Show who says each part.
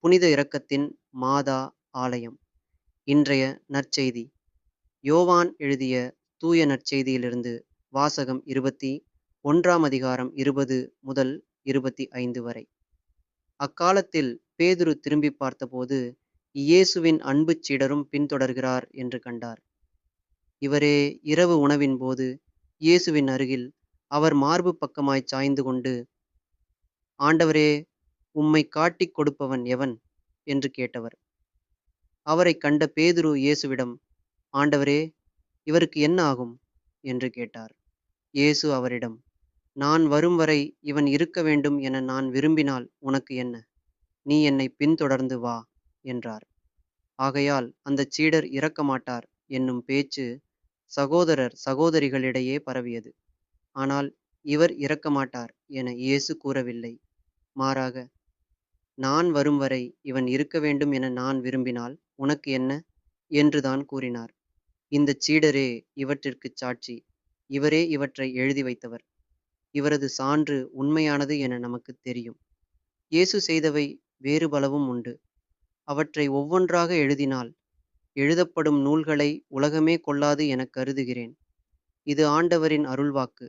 Speaker 1: புனித இரக்கத்தின் மாதா ஆலயம். இன்றைய நற்செய்தி. யோவான் எழுதிய தூய நற்செய்தியிலிருந்து வாசகம் 21ஆம் அதிகாரம் 20 முதல் 25 வரை. அக்காலத்தில் பேதுரு திரும்பி பார்த்தபோது இயேசுவின் அன்புச் சீடரும் பின்தொடர்கிறார் என்று கண்டார். இவரே இரவு உணவின் போது இயேசுவின் அருகில் அவர் மார்பு பக்கமாய்ச் சாய்ந்து கொண்டு, ஆண்டவரே, உம்மைக் காட்டிக் கொடுப்பவன் எவன் என்று கேட்டவர். அவரைக் கண்ட பேதுரு இயேசுவிடம், ஆண்டவரே, இவருக்கு என்ன ஆகும் என்று கேட்டார். இயேசு அவரிடம், நான் வரும் வரை இவன் இருக்க வேண்டும் என நான் விரும்பினால் உனக்கு என்ன? நீ என்னைப் பின்தொடர்ந்து வா என்றார். ஆகையால் அந்தச் சீடர் இறக்க மாட்டார் என்னும் பேச்சு சகோதரர் சகோதரிகளிடையே பரவியது. ஆனால் இவர் இறக்க மாட்டார் என இயேசு கூறவில்லை. மாறாக, நான் வரும் வரை இவன் இருக்க வேண்டும் என நான் விரும்பினால் உனக்கு என்ன என்றுதான் கூறினார். இந்தச் சீடரே இவற்றிற்குச் சாட்சி. இவரே இவற்றை எழுதி வைத்தவர். இவரது சான்று உண்மையானது என நமக்குத் தெரியும். இயேசு செய்தவை வேறு பலவும் உண்டு. அவற்றை ஒவ்வொன்றாக எழுதினால் எழுதப்படும் நூல்களை உலகமே கொள்ளாது எனக் கருதுகிறேன். இது ஆண்டவரின் அருள்வாக்கு.